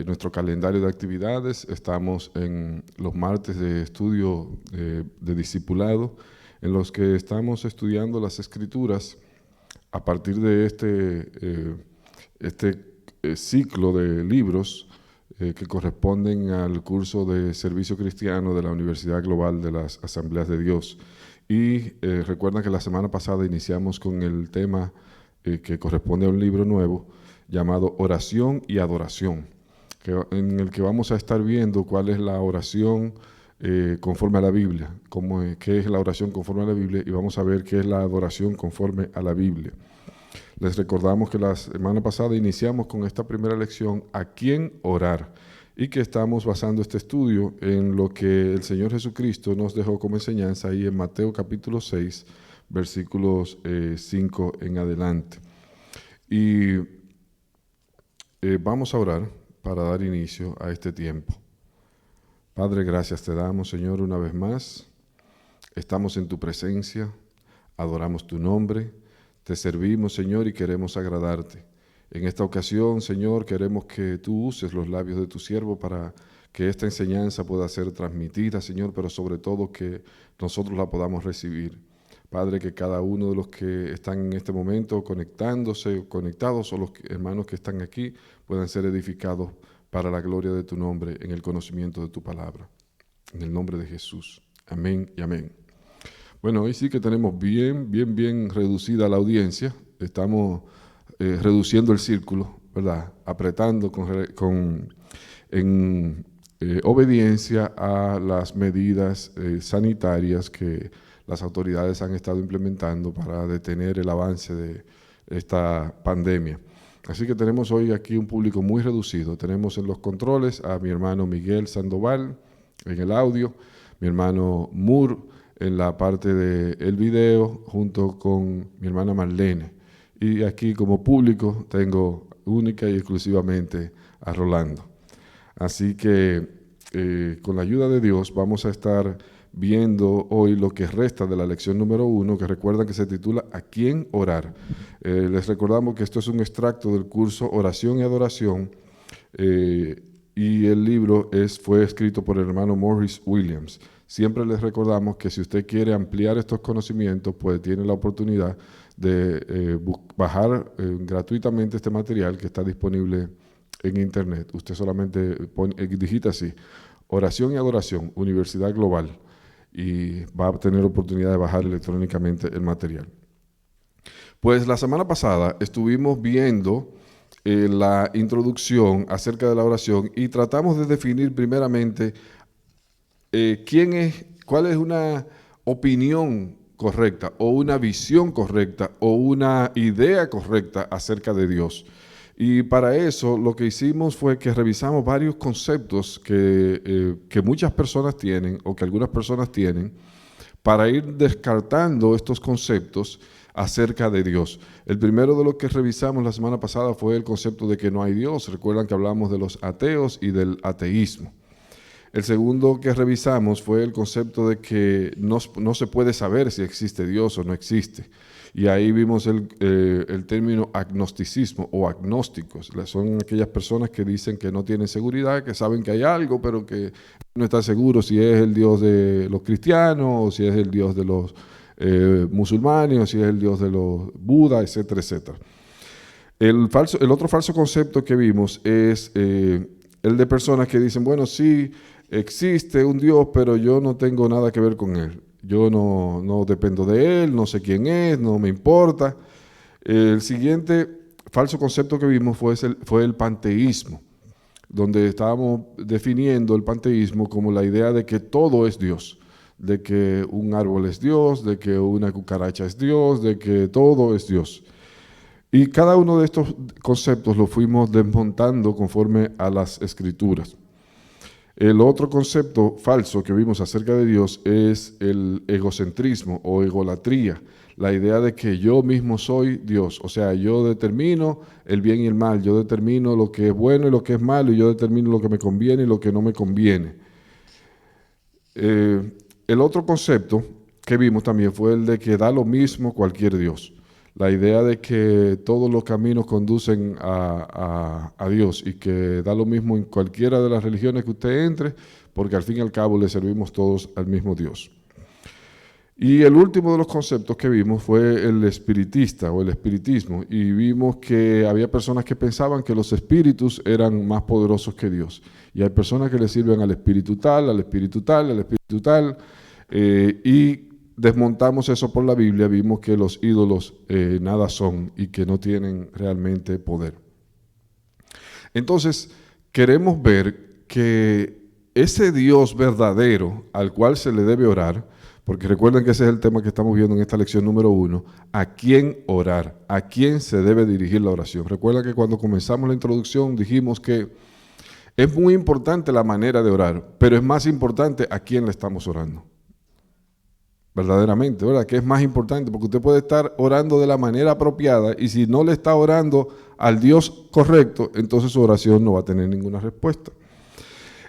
nuestro calendario de actividades. Estamos en los martes de estudio de discipulado, en los que estamos estudiando las Escrituras a partir de este ciclo de libros que corresponden al curso de Servicio Cristiano de la Universidad Global de las Asambleas de Dios. Y recuerdan que la semana pasada iniciamos con el tema que corresponde a un libro nuevo llamado Oración y Adoración, en el que vamos a estar viendo cuál es la oración conforme a la Biblia, qué es la oración conforme a la Biblia, y vamos a ver qué es la adoración conforme a la Biblia. Les recordamos que la semana pasada iniciamos con esta primera lección, ¿a quién orar? Y que estamos basando este estudio en lo que el Señor Jesucristo nos dejó como enseñanza ahí en Mateo capítulo 6, versículos 5 en adelante. Y vamos a orar para dar inicio a este tiempo. Padre, gracias te damos, Señor, una vez más. Estamos en tu presencia, adoramos tu nombre, te servimos, Señor, y queremos agradarte. En esta ocasión, Señor, queremos que tú uses los labios de tu siervo para que esta enseñanza pueda ser transmitida, Señor, pero sobre todo que nosotros la podamos recibir. Padre, que cada uno de los que están en este momento conectados, o los hermanos que están aquí, puedan ser edificados para la gloria de tu nombre en el conocimiento de tu palabra. En el nombre de Jesús. Amén y amén. Bueno, hoy sí que tenemos bien reducida la audiencia. Estamos reduciendo el círculo, ¿verdad? Apretando en obediencia a las medidas sanitarias que las autoridades han estado implementando para detener el avance de esta pandemia. Así que tenemos hoy aquí un público muy reducido. Tenemos en los controles a mi hermano Miguel Sandoval en el audio, mi hermano Moore en la parte del video, junto con mi hermana Marlene. Y aquí como público tengo única y exclusivamente a Rolando. Así que con la ayuda de Dios vamos a estar viendo hoy lo que resta de la lección número 1, que recuerdan que se titula ¿A quién orar? Les recordamos que esto es un extracto del curso Oración y Adoración, y el libro fue escrito por el hermano Morris Williams. Siempre les recordamos que si usted quiere ampliar estos conocimientos, pues tiene la oportunidad de bajar gratuitamente este material que está disponible en internet. Usted solamente digita así, Oración y Adoración, Universidad Global, y va a tener oportunidad de bajar electrónicamente el material. Pues la semana pasada estuvimos viendo la introducción acerca de la oración y tratamos de definir primeramente cuál es una opinión correcta o una visión correcta o una idea correcta acerca de Dios. Y para eso lo que hicimos fue que revisamos varios conceptos que muchas personas tienen o que algunas personas tienen para ir descartando estos conceptos acerca de Dios. El primero de los que revisamos la semana pasada fue el concepto de que no hay Dios. Recuerdan que hablamos de los ateos y del ateísmo. El segundo que revisamos fue el concepto de que no se puede saber si existe Dios o no existe. Y ahí vimos el término agnosticismo o agnósticos. Son aquellas personas que dicen que no tienen seguridad, que saben que hay algo, pero que no están seguros si es el Dios de los cristianos, o si es el Dios de los musulmanes, o si es el Dios de los Buda, etcétera, etcétera. El otro falso concepto que vimos es el de personas que dicen, bueno, sí, existe un Dios, pero yo no tengo nada que ver con él. Yo no dependo de él, no sé quién es, no me importa. El siguiente falso concepto que vimos fue el panteísmo, donde estábamos definiendo el panteísmo como la idea de que todo es Dios, de que un árbol es Dios, de que una cucaracha es Dios, de que todo es Dios. Y cada uno de estos conceptos lo fuimos desmontando conforme a las Escrituras. El otro concepto falso que vimos acerca de Dios es el egocentrismo o egolatría, la idea de que yo mismo soy Dios, o sea, yo determino el bien y el mal, yo determino lo que es bueno y lo que es malo, y yo determino lo que me conviene y lo que no me conviene. El otro concepto que vimos también fue el de que da lo mismo cualquier Dios, La idea de que todos los caminos conducen a Dios y que da lo mismo en cualquiera de las religiones que usted entre, porque al fin y al cabo le servimos todos al mismo Dios. Y el último de los conceptos que vimos fue el espiritista o el espiritismo, y vimos que había personas que pensaban que los espíritus eran más poderosos que Dios, y hay personas que le sirven al espíritu tal, al espíritu tal, al espíritu tal, y desmontamos eso por la Biblia, vimos que los ídolos nada son y que no tienen realmente poder. Entonces, queremos ver que ese Dios verdadero al cual se le debe orar, porque recuerden que ese es el tema que estamos viendo en esta lección número 1, ¿a quién orar? ¿A quién se debe dirigir la oración? Recuerda que cuando comenzamos la introducción dijimos que es muy importante la manera de orar, pero es más importante a quién le estamos orando. Verdaderamente, ¿verdad? Que es más importante, porque usted puede estar orando de la manera apropiada y si no le está orando al Dios correcto, entonces su oración no va a tener ninguna respuesta.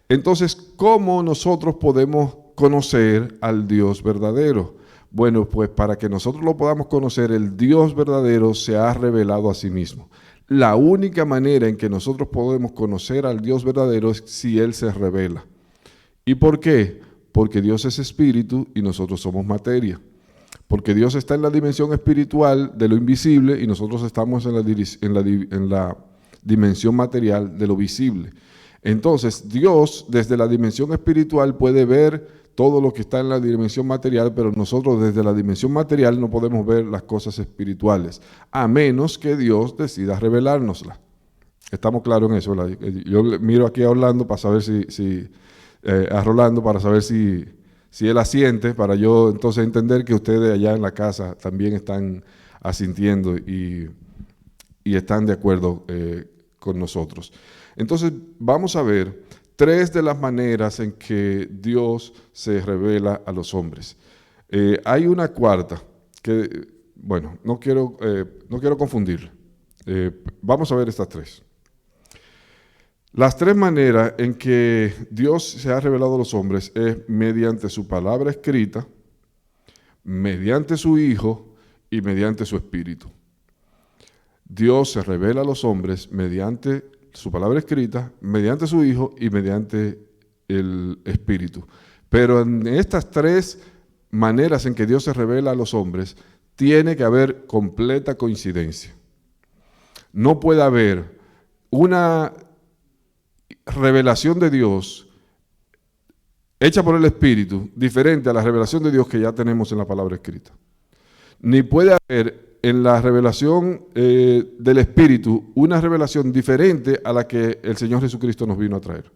Entonces, ¿cómo nosotros podemos conocer al Dios verdadero? Bueno, pues para que nosotros lo podamos conocer, el Dios verdadero se ha revelado a sí mismo. La única manera en que nosotros podemos conocer al Dios verdadero es si Él se revela. ¿Y por qué? Porque Dios es espíritu y nosotros somos materia. Porque Dios está en la dimensión espiritual de lo invisible y nosotros estamos en la dimensión material de lo visible. Entonces, Dios desde la dimensión espiritual puede ver todo lo que está en la dimensión material, pero nosotros desde la dimensión material no podemos ver las cosas espirituales, a menos que Dios decida revelárnoslas. Estamos claros en eso, ¿verdad? Yo miro aquí a Orlando para saber a Rolando para saber si él asiente, para yo entonces entender que ustedes allá en la casa también están asintiendo y están de acuerdo con nosotros. Entonces vamos a ver 3 de las maneras en que Dios se revela a los hombres. Hay una cuarta que, bueno, no quiero confundir. Vamos a ver estas 3. Las 3 maneras en que Dios se ha revelado a los hombres es mediante su palabra escrita, mediante su Hijo y mediante su Espíritu. Dios se revela a los hombres mediante su palabra escrita, mediante su Hijo y mediante el Espíritu. Pero en estas 3 maneras en que Dios se revela a los hombres, tiene que haber completa coincidencia. No puede haber una revelación de Dios hecha por el Espíritu diferente a la revelación de Dios que ya tenemos en la palabra escrita. Ni puede haber en la revelación del Espíritu una revelación diferente a la que el Señor Jesucristo nos vino a traer.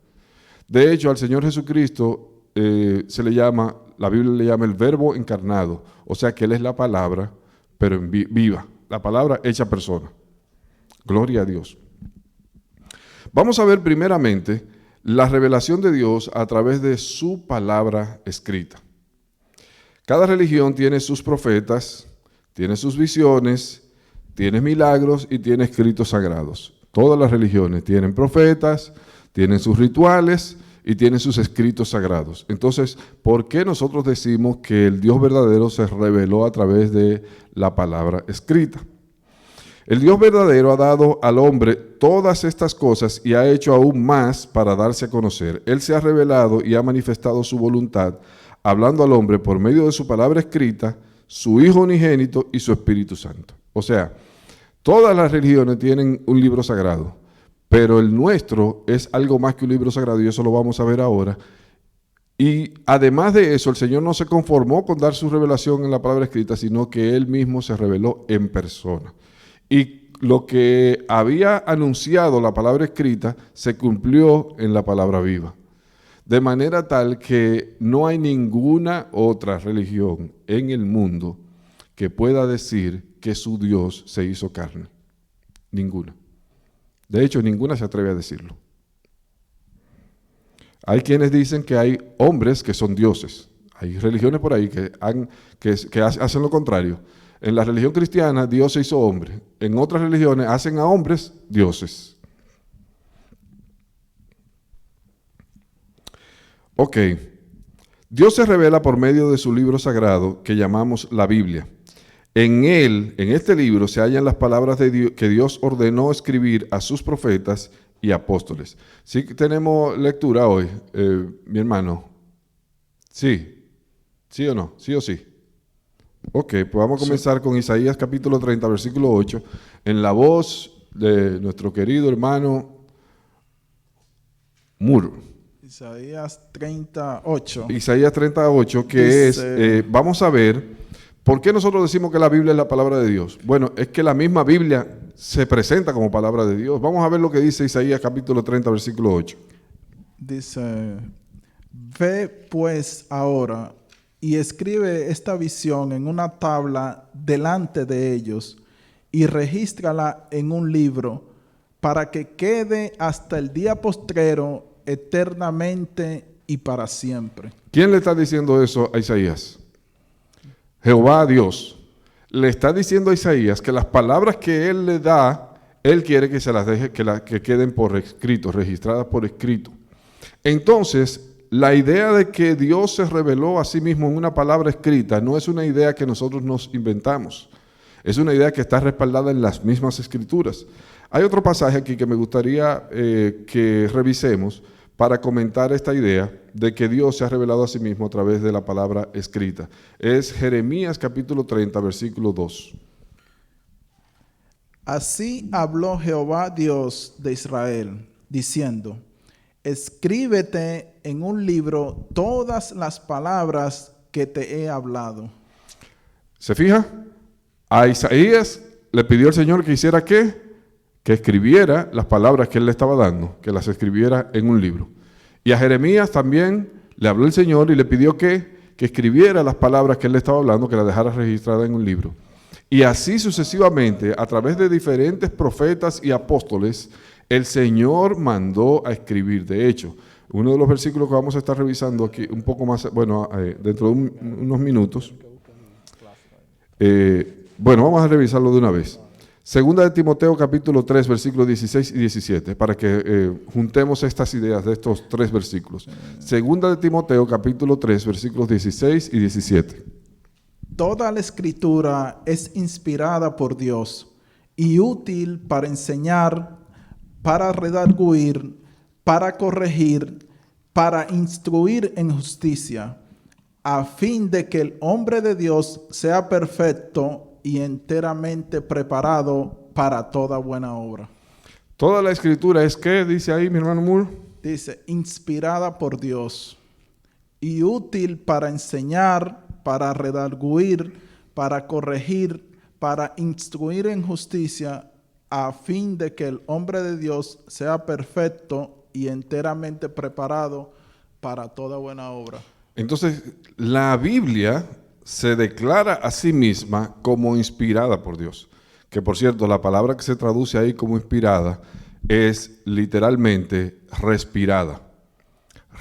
De hecho, al Señor Jesucristo la Biblia le llama el Verbo encarnado, o sea que Él es la palabra, pero viva, la palabra hecha persona. Gloria a Dios. Vamos a ver primeramente la revelación de Dios a través de su palabra escrita. Cada religión tiene sus profetas, tiene sus visiones, tiene milagros y tiene escritos sagrados. Todas las religiones tienen profetas, tienen sus rituales y tienen sus escritos sagrados. Entonces, ¿por qué nosotros decimos que el Dios verdadero se reveló a través de la palabra escrita? El Dios verdadero ha dado al hombre todas estas cosas y ha hecho aún más para darse a conocer. Él se ha revelado y ha manifestado su voluntad, hablando al hombre por medio de su palabra escrita, su Hijo unigénito y su Espíritu Santo. O sea, todas las religiones tienen un libro sagrado, pero el nuestro es algo más que un libro sagrado y eso lo vamos a ver ahora. Y además de eso, el Señor no se conformó con dar su revelación en la palabra escrita, sino que Él mismo se reveló en persona. Y lo que había anunciado la palabra escrita se cumplió en la palabra viva. De manera tal que no hay ninguna otra religión en el mundo que pueda decir que su Dios se hizo carne. Ninguna. De hecho, ninguna se atreve a decirlo. Hay quienes dicen que hay hombres que son dioses. Hay religiones por ahí que hacen lo contrario. En la religión cristiana, Dios se hizo hombre. En otras religiones, hacen a hombres dioses. Ok. Dios se revela por medio de su libro sagrado que llamamos la Biblia. En él, en este libro, se hallan las palabras de Dios, que Dios ordenó escribir a sus profetas y apóstoles. Sí que tenemos lectura hoy, mi hermano. Sí, sí o no, sí o sí. Ok, pues vamos a comenzar con Isaías capítulo 30, versículo 8, en la voz de nuestro querido hermano Moore. Isaías 38. Isaías 38, que Dice, vamos a ver, ¿por qué nosotros decimos que la Biblia es la palabra de Dios? Bueno, es que la misma Biblia se presenta como palabra de Dios. Vamos a ver lo que dice Isaías capítulo 30, versículo 8. dice, ve pues ahora y escribe esta visión en una tabla delante de ellos y regístrala en un libro para que quede hasta el día postrero eternamente y para siempre. ¿Quién le está diciendo eso a Isaías? Jehová Dios. Le está diciendo a Isaías que las palabras que él le da, él quiere que se las deje, que queden por escrito, registradas por escrito. Entonces, la idea de que Dios se reveló a sí mismo en una palabra escrita no es una idea que nosotros nos inventamos. Es una idea que está respaldada en las mismas escrituras. Hay otro pasaje aquí que me gustaría que revisemos para comentar esta idea de que Dios se ha revelado a sí mismo a través de la palabra escrita. Es Jeremías capítulo 30, versículo 2. Así habló Jehová Dios de Israel, diciendo, escríbete en un libro todas las palabras que te he hablado. ¿Se fija? A Isaías le pidió el Señor que hiciera ¿qué? Que escribiera las palabras que él le estaba dando, que las escribiera en un libro. Y a Jeremías también le habló el Señor y le pidió que escribiera las palabras que él le estaba hablando, que las dejara registradas en un libro. Y así sucesivamente, a través de diferentes profetas y apóstoles, el Señor mandó a escribir. De hecho, uno de los versículos que vamos a estar revisando aquí un poco más, bueno, dentro de unos minutos. Bueno, vamos a revisarlo de una vez. Segunda de Timoteo capítulo 3, versículos 16 y 17, para que juntemos estas ideas de estos tres versículos. Segunda de Timoteo capítulo 3, versículos 16 y 17. Toda la escritura es inspirada por Dios y útil para enseñar, para redarguir, para corregir, para instruir en justicia, a fin de que el hombre de Dios sea perfecto y enteramente preparado para toda buena obra. Toda la escritura es ¿qué? Dice ahí mi hermano Moore. Dice, inspirada por Dios y útil para enseñar, para redarguir, para corregir, para instruir en justicia, a fin de que el hombre de Dios sea perfecto y enteramente preparado para toda buena obra. Entonces, la Biblia se declara a sí misma como inspirada por Dios. Que por cierto, la palabra que se traduce ahí como inspirada es literalmente respirada.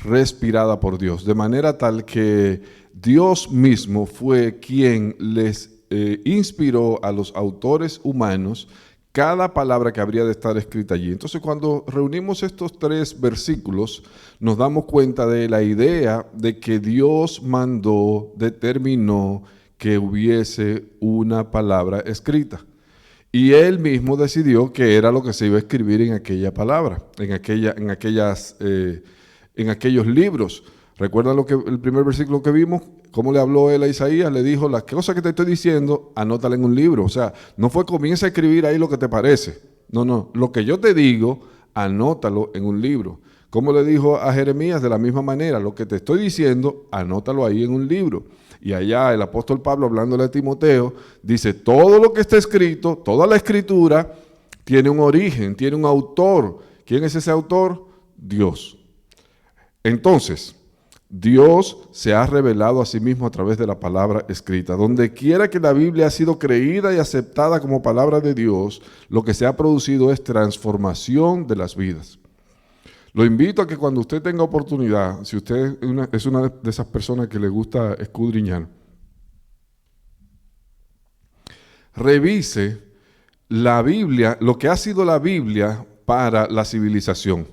Respirada por Dios. De manera tal que Dios mismo fue quien les inspiró a los autores humanos cada palabra que habría de estar escrita allí. Entonces, cuando reunimos estos tres versículos, nos damos cuenta de la idea de que Dios mandó, determinó que hubiese una palabra escrita. Y Él mismo decidió que era lo que se iba a escribir en aquella palabra, en aquellos libros. ¿Recuerdan el primer versículo que vimos? ¿Cómo le habló él a Isaías? Le dijo, las cosas que te estoy diciendo, anótala en un libro. O sea, no fue comienza a escribir ahí lo que te parece. No, lo que yo te digo, anótalo en un libro. ¿Cómo le dijo a Jeremías? De la misma manera, lo que te estoy diciendo, anótalo ahí en un libro. Y allá el apóstol Pablo, hablándole a Timoteo, dice, todo lo que está escrito, toda la escritura, tiene un origen, tiene un autor. ¿Quién es ese autor? Dios. Entonces, Dios se ha revelado a sí mismo a través de la palabra escrita. Donde quiera que la Biblia ha sido creída y aceptada como palabra de Dios, lo que se ha producido es transformación de las vidas. Lo invito a que cuando usted tenga oportunidad, si usted es una de esas personas que le gusta escudriñar, revise la Biblia, lo que ha sido la Biblia para la civilización.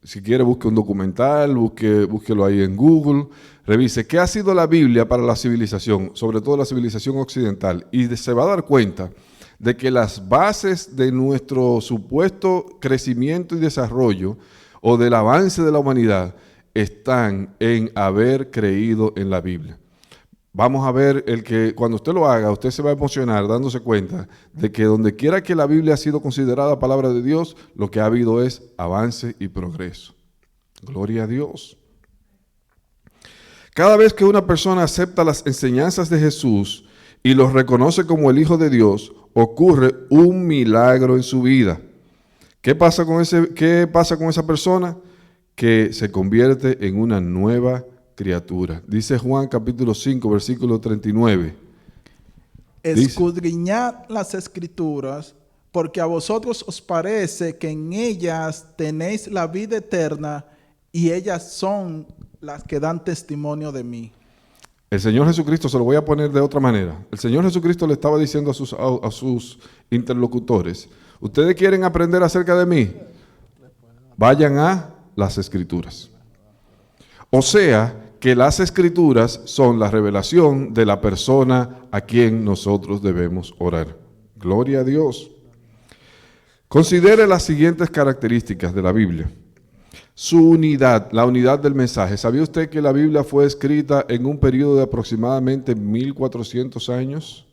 Si quiere, busque un documental, búsquelo ahí en Google, revise qué ha sido la Biblia para la civilización, sobre todo la civilización occidental, y se va a dar cuenta de que las bases de nuestro supuesto crecimiento y desarrollo o del avance de la humanidad están en haber creído en la Biblia. Vamos a ver cuando usted lo haga, usted se va a emocionar dándose cuenta de que donde quiera que la Biblia ha sido considerada palabra de Dios, lo que ha habido es avance y progreso. Gloria a Dios. Cada vez que una persona acepta las enseñanzas de Jesús y los reconoce como el Hijo de Dios, ocurre un milagro en su vida. ¿Qué pasa con esa persona? Que se convierte en una nueva criatura. Dice Juan capítulo 5, versículo 39. Escudriñad las Escrituras, porque a vosotros os parece que en ellas tenéis la vida eterna, y ellas son las que dan testimonio de mí. El Señor Jesucristo, se lo voy a poner de otra manera. El Señor Jesucristo le estaba diciendo a sus interlocutores: ¿ustedes quieren aprender acerca de mí? Vayan a las Escrituras. O sea, que las Escrituras son la revelación de la persona a quien nosotros debemos orar. Gloria a Dios. Considere las siguientes características de la Biblia. Su unidad, la unidad del mensaje. ¿Sabía usted que la Biblia fue escrita en un periodo de aproximadamente 1400 años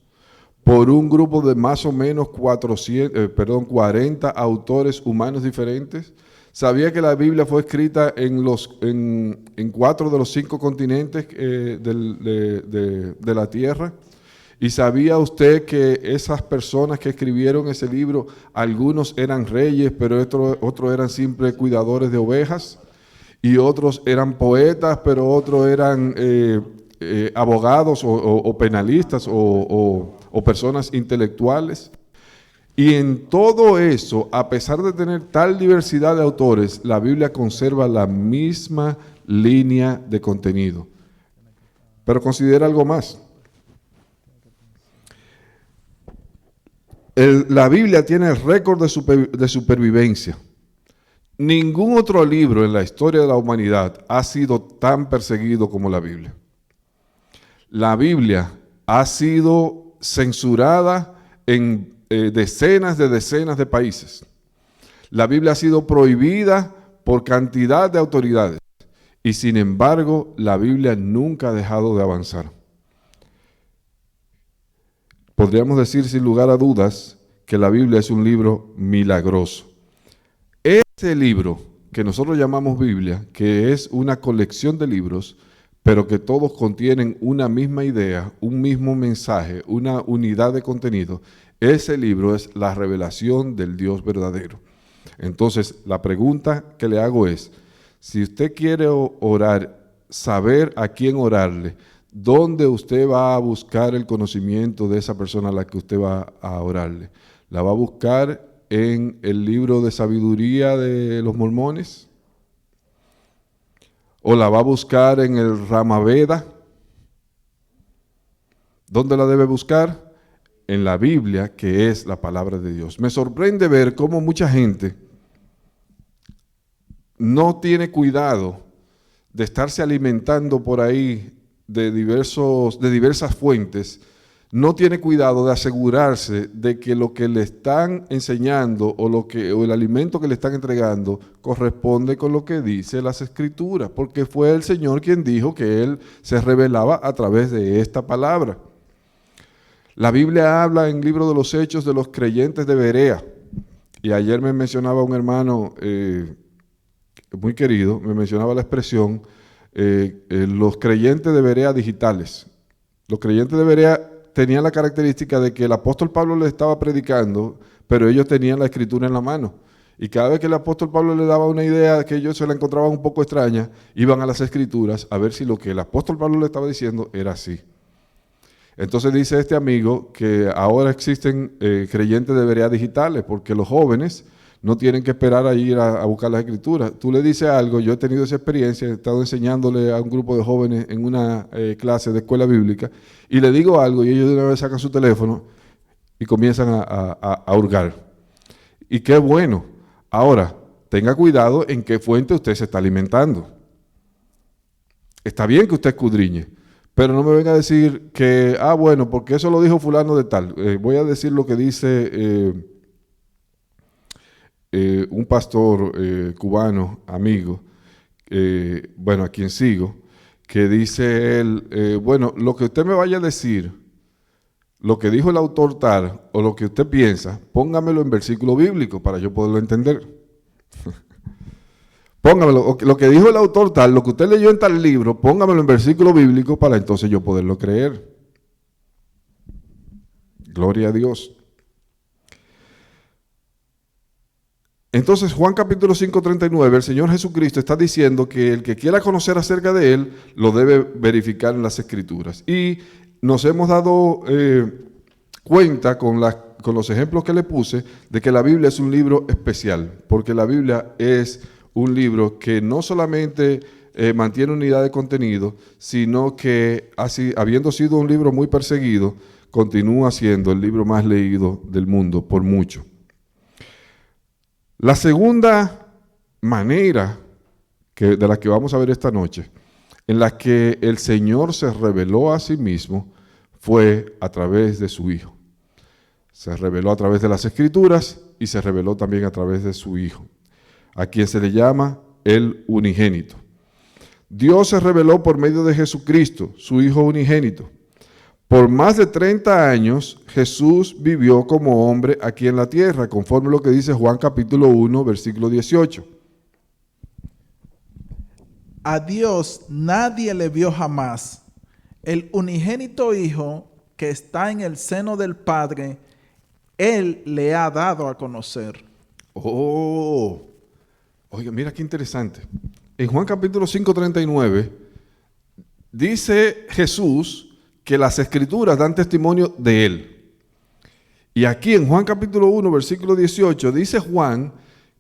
por un grupo de más o menos 40 autores humanos diferentes? ¿Sabía que la Biblia fue escrita en 4 de los 5 continentes de la tierra? ¿Y sabía usted que esas personas que escribieron ese libro, algunos eran reyes, pero otros eran simples cuidadores de ovejas? Y otros eran poetas, pero otros eran abogados o penalistas o personas intelectuales. Y en todo eso, a pesar de tener tal diversidad de autores, la Biblia conserva la misma línea de contenido. Pero considera algo más. La Biblia tiene el récord de supervivencia. Ningún otro libro en la historia de la humanidad ha sido tan perseguido como la Biblia. La Biblia ha sido censurada en decenas de países. La Biblia ha sido prohibida por cantidad de autoridades y sin embargo la Biblia nunca ha dejado de avanzar. Podríamos decir sin lugar a dudas que la Biblia es un libro milagroso. Ese libro que nosotros llamamos Biblia, que es una colección de libros, pero que todos contienen una misma idea, un mismo mensaje, una unidad de contenido, ese libro es la revelación del Dios verdadero. Entonces, la pregunta que le hago es, si usted quiere orar, saber a quién orarle, ¿dónde usted va a buscar el conocimiento de esa persona a la que usted va a orarle? ¿La va a buscar en el libro de sabiduría de los mormones? ¿O la va a buscar en el Ramaveda? ¿Dónde la debe buscar? En la Biblia, que es la palabra de Dios. Me sorprende ver cómo mucha gente no tiene cuidado de estarse alimentando por ahí de diversas fuentes, no tiene cuidado de asegurarse de que lo que le están enseñando o el alimento que le están entregando corresponde con lo que dice las Escrituras, porque fue el Señor quien dijo que Él se revelaba a través de esta palabra. La Biblia habla en el libro de los Hechos de los creyentes de Berea. Y ayer me mencionaba un hermano muy querido, me mencionaba la expresión, los creyentes de Berea digitales. Los creyentes de Berea tenían la característica de que el apóstol Pablo les estaba predicando, pero ellos tenían la escritura en la mano. Y cada vez que el apóstol Pablo les daba una idea que ellos se la encontraban un poco extraña, iban a las escrituras a ver si lo que el apóstol Pablo les estaba diciendo era así. Entonces dice este amigo que ahora existen creyentes de Berea digitales porque los jóvenes no tienen que esperar a ir a buscar las escrituras. Tú le dices algo, yo he tenido esa experiencia, he estado enseñándole a un grupo de jóvenes en una clase de escuela bíblica y le digo algo y ellos de una vez sacan su teléfono y comienzan a hurgar. Y qué bueno. Ahora, tenga cuidado en qué fuente usted se está alimentando. Está bien que usted escudriñe, pero no me venga a decir que, bueno, porque eso lo dijo fulano de tal. Voy a decir lo que dice un pastor cubano, amigo, bueno, a quien sigo, que dice él, bueno, lo que usted me vaya a decir, lo que dijo el autor tal, o lo que usted piensa, póngamelo en versículo bíblico para yo poderlo entender. Póngamelo, lo que dijo el autor tal, lo que usted leyó en tal libro, póngamelo en versículo bíblico para entonces yo poderlo creer. Gloria a Dios. Entonces, Juan capítulo 5:39, el Señor Jesucristo está diciendo que el que quiera conocer acerca de Él, lo debe verificar en las Escrituras. Y nos hemos dado cuenta con los ejemplos que le puse, de que la Biblia es un libro especial, porque la Biblia es un libro que no solamente mantiene unidad de contenido, sino que, habiendo sido un libro muy perseguido, continúa siendo el libro más leído del mundo por mucho. La segunda manera de la que vamos a ver esta noche, en la que el Señor se reveló a sí mismo, fue a través de su Hijo. Se reveló a través de las Escrituras y se reveló también a través de su Hijo, a quien se le llama el unigénito. Dios se reveló por medio de Jesucristo, su Hijo unigénito. Por más de 30 años, Jesús vivió como hombre aquí en la tierra, conforme a lo que dice Juan capítulo 1, versículo 18. A Dios nadie le vio jamás. El unigénito Hijo que está en el seno del Padre, Él le ha dado a conocer. Oiga, mira qué interesante. En Juan capítulo 5:39 dice Jesús que las Escrituras dan testimonio de Él. Y aquí en Juan capítulo 1, versículo 18, dice Juan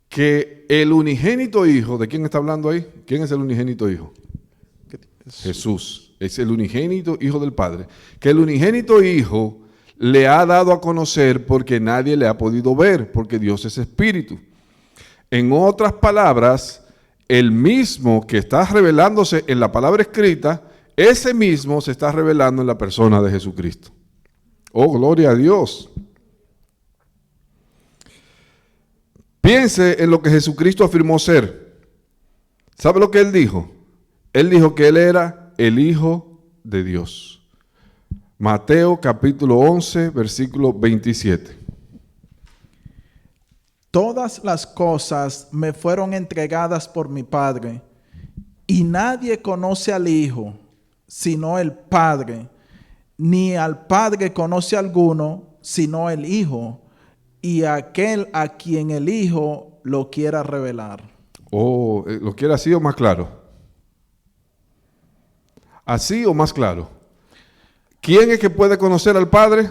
que el unigénito Hijo, ¿de quién está hablando ahí? ¿Quién es el unigénito Hijo? Jesús, es el unigénito Hijo del Padre. Que el unigénito Hijo le ha dado a conocer porque nadie le ha podido ver, porque Dios es espíritu. En otras palabras, el mismo que está revelándose en la palabra escrita, ese mismo se está revelando en la persona de Jesucristo. Oh, gloria a Dios. Piense en lo que Jesucristo afirmó ser. ¿Sabe lo que Él dijo? Él dijo que Él era el Hijo de Dios. Mateo capítulo 11, versículo 27. Todas las cosas me fueron entregadas por mi Padre, y nadie conoce al Hijo, sino el Padre, ni al Padre conoce alguno, sino el Hijo, y aquel a quien el Hijo lo quiera revelar. ¿Lo quiere así o más claro? ¿Así o más claro? ¿Quién es que puede conocer al Padre?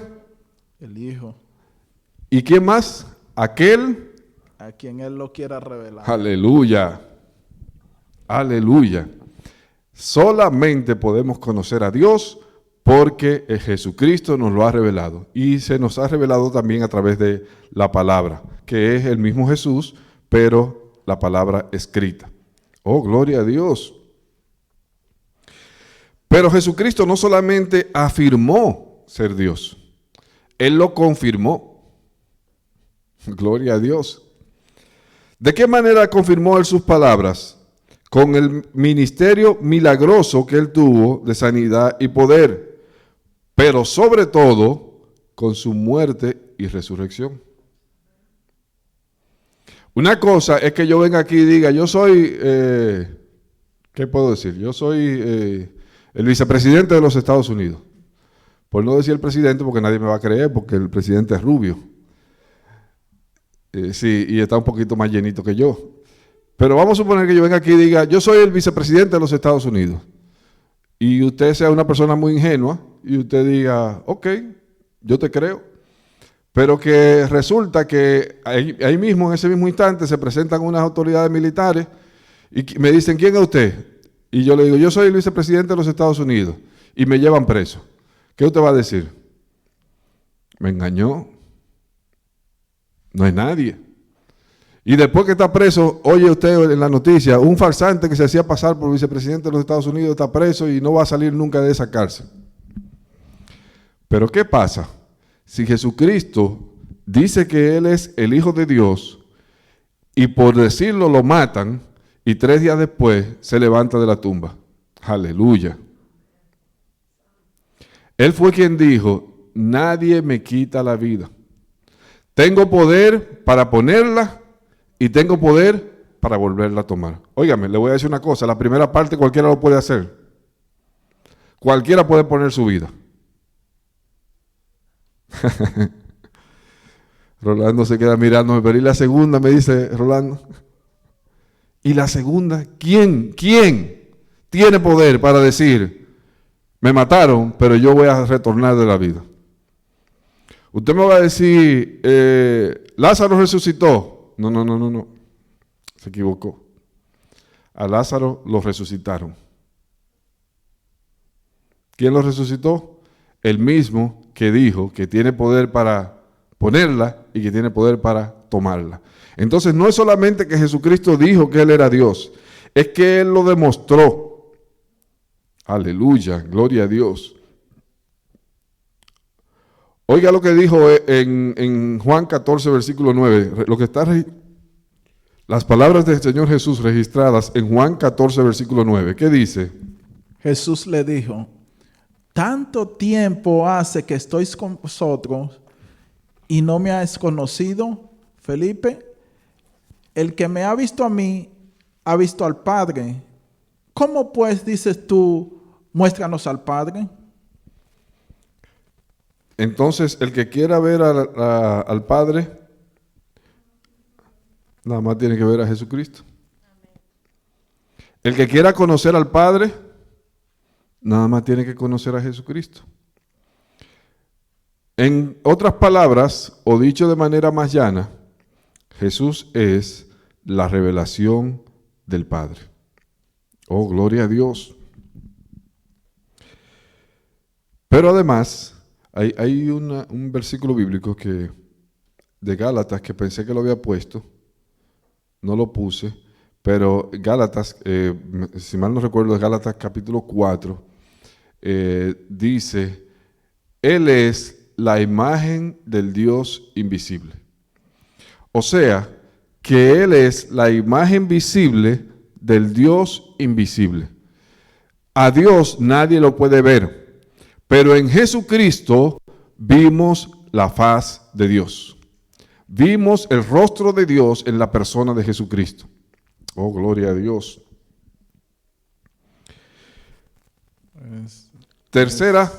El Hijo. ¿Y quién más? Aquel a quien Él lo quiera revelar. Aleluya. Aleluya. Solamente podemos conocer a Dios porque Jesucristo nos lo ha revelado. Y se nos ha revelado también a través de la palabra, que es el mismo Jesús, pero la palabra escrita. Oh, gloria a Dios. Pero Jesucristo no solamente afirmó ser Dios, Él lo confirmó. Gloria a Dios. ¿De qué manera confirmó Él sus palabras? Con el ministerio milagroso que Él tuvo de sanidad y poder, pero sobre todo con su muerte y resurrección. Una cosa es que yo venga aquí y diga, yo soy, ¿qué puedo decir? Yo soy el vicepresidente de los Estados Unidos. Por no decir el presidente, porque nadie me va a creer, porque el presidente es rubio. Sí, y está un poquito más llenito que yo. Pero vamos a suponer que yo venga aquí y diga, yo soy el vicepresidente de los Estados Unidos. Y usted sea una persona muy ingenua y usted diga, ok, yo te creo. Pero que resulta que ahí mismo, en ese mismo instante, se presentan unas autoridades militares y me dicen, ¿quién es usted? Y yo le digo, yo soy el vicepresidente de los Estados Unidos. Y me llevan preso. ¿Qué usted va a decir? Me engañó. No es nadie. Y después que está preso, oye usted en la noticia, un farsante que se hacía pasar por vicepresidente de los Estados Unidos está preso y no va a salir nunca de esa cárcel. Pero ¿qué pasa? Si Jesucristo dice que Él es el Hijo de Dios y por decirlo lo matan y 3 días después se levanta de la tumba. Aleluya. Él fue quien dijo, nadie me quita la vida. Tengo poder para ponerla y tengo poder para volverla a tomar. Óigame, le voy a decir una cosa, la primera parte cualquiera lo puede hacer. Cualquiera puede poner su vida. Rolando se queda mirándome, pero ¿y la segunda? Me dice Rolando. ¿Y la segunda? ¿Quién tiene poder para decir, me mataron, pero yo voy a retornar de la vida? Usted me va a decir, Lázaro resucitó. No. Se equivocó. A Lázaro lo resucitaron. ¿Quién lo resucitó? El mismo que dijo que tiene poder para ponerla y que tiene poder para tomarla. Entonces no es solamente que Jesucristo dijo que Él era Dios, es que Él lo demostró. Aleluya, gloria a Dios. Oiga lo que dijo en Juan 14, versículo 9, las palabras del Señor Jesús registradas en Juan 14, versículo 9. ¿Qué dice? Jesús le dijo, tanto tiempo hace que estoy con vosotros y no me has conocido, Felipe. El que me ha visto a mí, ha visto al Padre. ¿Cómo pues dices tú, muéstranos al Padre? Entonces, el que quiera ver al Padre, nada más tiene que ver a Jesucristo. El que quiera conocer al Padre, nada más tiene que conocer a Jesucristo. En otras palabras, o dicho de manera más llana, Jesús es la revelación del Padre. Oh, gloria a Dios. Pero además, hay un versículo bíblico de Gálatas que pensé que lo había puesto, no lo puse, pero Gálatas, si mal no recuerdo, es Gálatas capítulo 4, dice, Él es la imagen del Dios invisible. O sea, que Él es la imagen visible del Dios invisible. A Dios nadie lo puede ver, pero en Jesucristo vimos la faz de Dios. Vimos el rostro de Dios en la persona de Jesucristo. Oh, gloria a Dios. Tercera.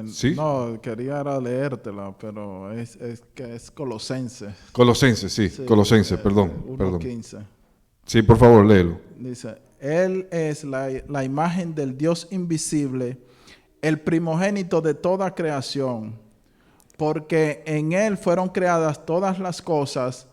¿Sí? No, quería leértela, pero es Colosenses. Colosenses, sí, Colosenses, perdón. 1:15. Sí, por favor, léelo. Dice, Él es la imagen del Dios invisible, el primogénito de toda creación, porque en Él fueron creadas todas las cosas,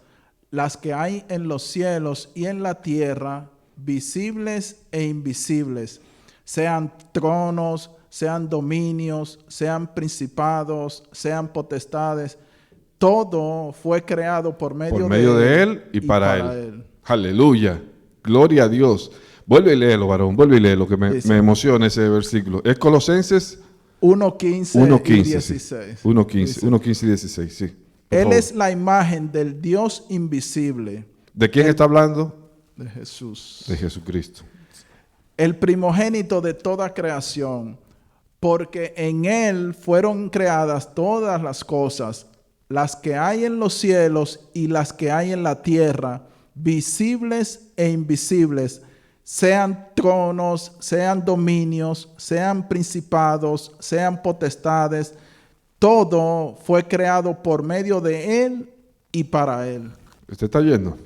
las que hay en los cielos y en la tierra, visibles e invisibles, sean tronos, sean dominios, sean principados, sean potestades. Todo fue creado por medio de Él y para Él. Aleluya, gloria a Dios. Vuelve y léelo, varón, vuelve y léelo, que me emociona ese versículo. Es Colosenses 1:15 y 16. 1:15 y 16, sí. Él es la imagen del Dios invisible. ¿De quién está hablando? De Jesús. De Jesucristo. El primogénito de toda creación, porque en Él fueron creadas todas las cosas, las que hay en los cielos y las que hay en la tierra, visibles e invisibles, sean tronos, sean dominios, sean principados, sean potestades. Todo fue creado por medio de Él y para Él. ¿Usted está oyendo?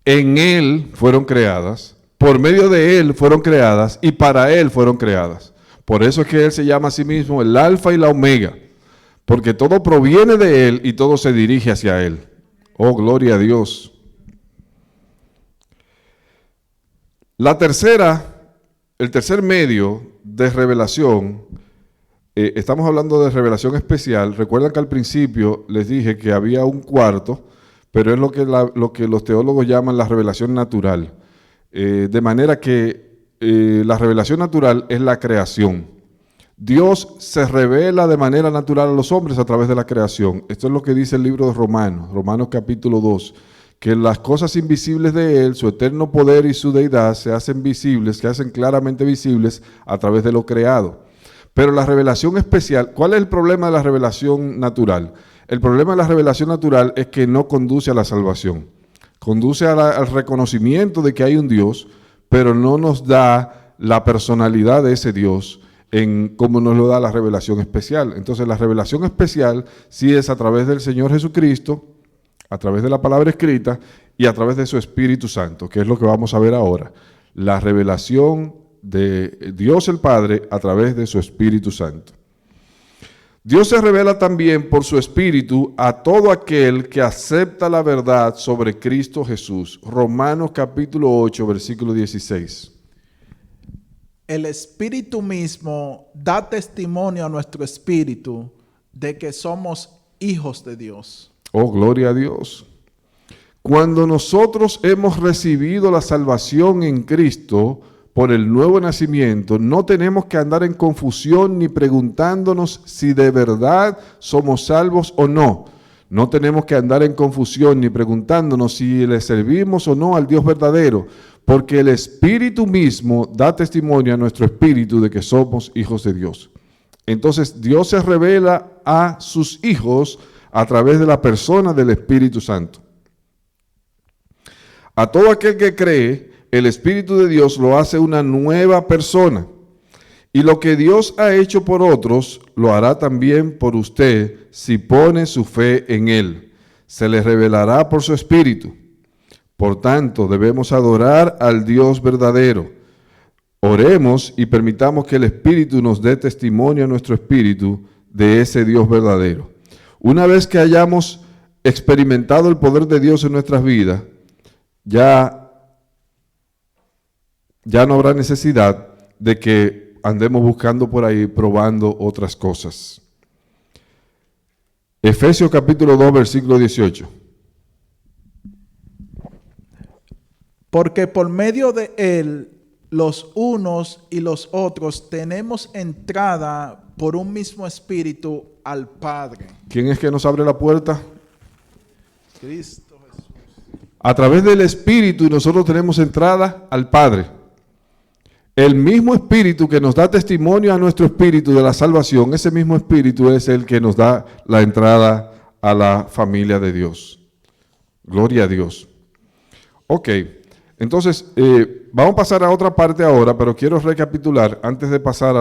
En Él fueron creadas, por medio de Él fueron creadas y para Él fueron creadas. Por eso es que Él se llama a sí mismo el Alfa y la Omega, porque todo proviene de Él y todo se dirige hacia Él. Oh, gloria a Dios. El tercer medio de revelación, estamos hablando de revelación especial. Recuerdan que al principio les dije que había un cuarto, pero es lo que los teólogos llaman la revelación natural. De manera que la revelación natural es la creación. Dios se revela de manera natural a los hombres a través de la creación. Esto es lo que dice el libro de Romanos, Romanos capítulo 2, que las cosas invisibles de Él, su eterno poder y su deidad se hacen visibles, se hacen claramente visibles a través de lo creado. Pero la revelación especial, ¿cuál es el problema de la revelación natural? El problema de la revelación natural es que no conduce a la salvación. Conduce al reconocimiento de que hay un Dios, pero no nos da la personalidad de ese Dios como nos lo da la revelación especial. Entonces la revelación especial sí es a través del Señor Jesucristo, a través de la palabra escrita y a través de su Espíritu Santo, que es lo que vamos a ver ahora. La revelación de Dios el Padre a través de su Espíritu Santo. Dios se revela también por su Espíritu a todo aquel que acepta la verdad sobre Cristo Jesús. Romanos capítulo 8, versículo 16. El Espíritu mismo da testimonio a nuestro espíritu de que somos hijos de Dios. Oh, gloria a Dios. Cuando nosotros hemos recibido la salvación en Cristo por el nuevo nacimiento, no tenemos que andar en confusión ni preguntándonos si de verdad somos salvos o no. No tenemos que andar en confusión ni preguntándonos si le servimos o no al Dios verdadero, porque el Espíritu mismo da testimonio a nuestro espíritu de que somos hijos de Dios. Entonces Dios se revela a sus hijos a través de la persona del Espíritu Santo. A todo aquel que cree, el Espíritu de Dios lo hace una nueva persona. Y lo que Dios ha hecho por otros, lo hará también por usted si pone su fe en Él. Se le revelará por su Espíritu. Por tanto, debemos adorar al Dios verdadero. Oremos y permitamos que el Espíritu nos dé testimonio a nuestro espíritu de ese Dios verdadero. Una vez que hayamos experimentado el poder de Dios en nuestras vidas, ya no habrá necesidad de que andemos buscando por ahí, probando otras cosas. Efesios capítulo 2, versículo 18. Porque por medio de Él, los unos y los otros tenemos entrada por un mismo espíritu al Padre. ¿Quién es que nos abre la puerta? Cristo Jesús. A través del Espíritu nosotros tenemos entrada al Padre. El mismo Espíritu que nos da testimonio a nuestro espíritu de la salvación, ese mismo Espíritu es el que nos da la entrada a la familia de Dios. Gloria a Dios. Ok, entonces vamos a pasar a otra parte ahora, pero quiero recapitular antes de pasar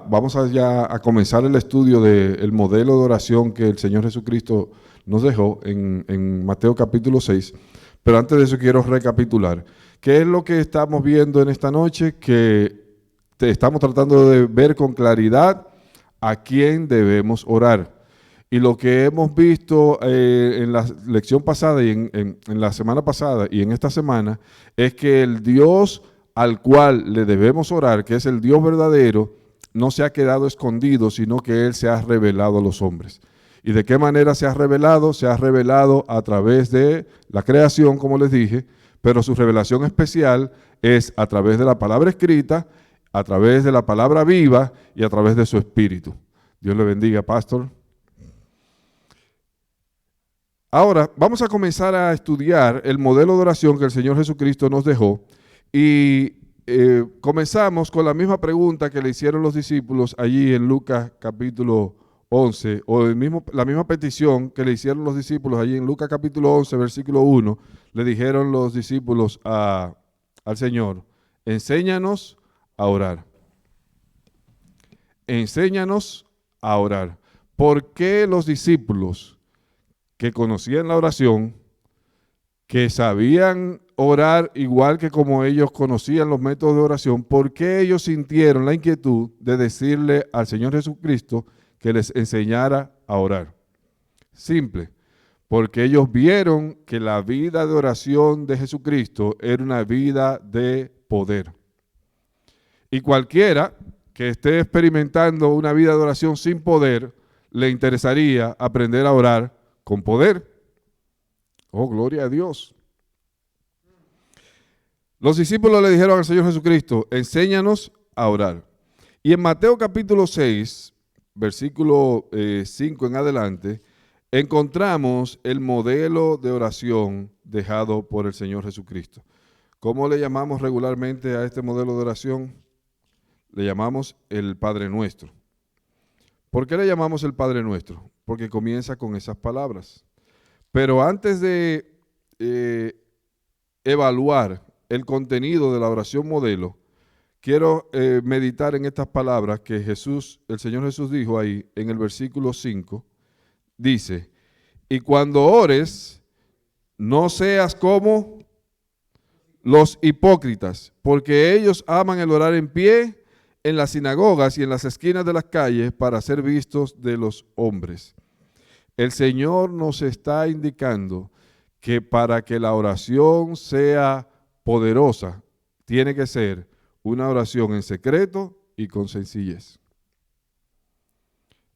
vamos a comenzar el estudio del modelo de oración que el Señor Jesucristo nos dejó en Mateo capítulo 6. Pero antes de eso quiero recapitular. ¿Qué es lo que estamos viendo en esta noche? Que estamos tratando de ver con claridad a quién debemos orar. Y lo que hemos visto en la lección pasada y en la semana pasada y en esta semana es que el Dios al cual le debemos orar, que es el Dios verdadero, no se ha quedado escondido, sino que Él se ha revelado a los hombres. ¿Y de qué manera se ha revelado? Se ha revelado a través de la creación, como les dije, pero su revelación especial es a través de la palabra escrita, a través de la palabra viva y a través de su espíritu. Dios le bendiga, pastor. Ahora, vamos a comenzar a estudiar el modelo de oración que el Señor Jesucristo nos dejó y comenzamos con la misma pregunta que le hicieron los discípulos allí en Lucas capítulo 11, o la misma petición que le hicieron los discípulos allí en Lucas capítulo 11, versículo 1, le dijeron los discípulos al Señor, enséñanos a orar. Enséñanos a orar. ¿Por qué los discípulos que conocían la oración, que sabían orar igual que como ellos conocían los métodos de oración, por qué ellos sintieron la inquietud de decirle al Señor Jesucristo que les enseñara a orar? Simple, porque ellos vieron que la vida de oración de Jesucristo era una vida de poder. Y cualquiera que esté experimentando una vida de oración sin poder, le interesaría aprender a orar con poder. Oh, gloria a Dios. Los discípulos le dijeron al Señor Jesucristo, enséñanos a orar. Y en Mateo capítulo 6, versículo 5 en adelante, encontramos el modelo de oración dejado por el Señor Jesucristo. ¿Cómo le llamamos regularmente a este modelo de oración? Le llamamos el Padre Nuestro. ¿Por qué le llamamos el Padre Nuestro? Porque comienza con esas palabras. Pero antes de evaluar el contenido de la oración modelo, quiero meditar en estas palabras que el Señor Jesús dijo ahí en el versículo 5. Dice, y cuando ores, no seas como los hipócritas, porque ellos aman el orar en pie en las sinagogas y en las esquinas de las calles para ser vistos de los hombres. El Señor nos está indicando que para que la oración sea poderosa, tiene que ser una oración en secreto y con sencillez.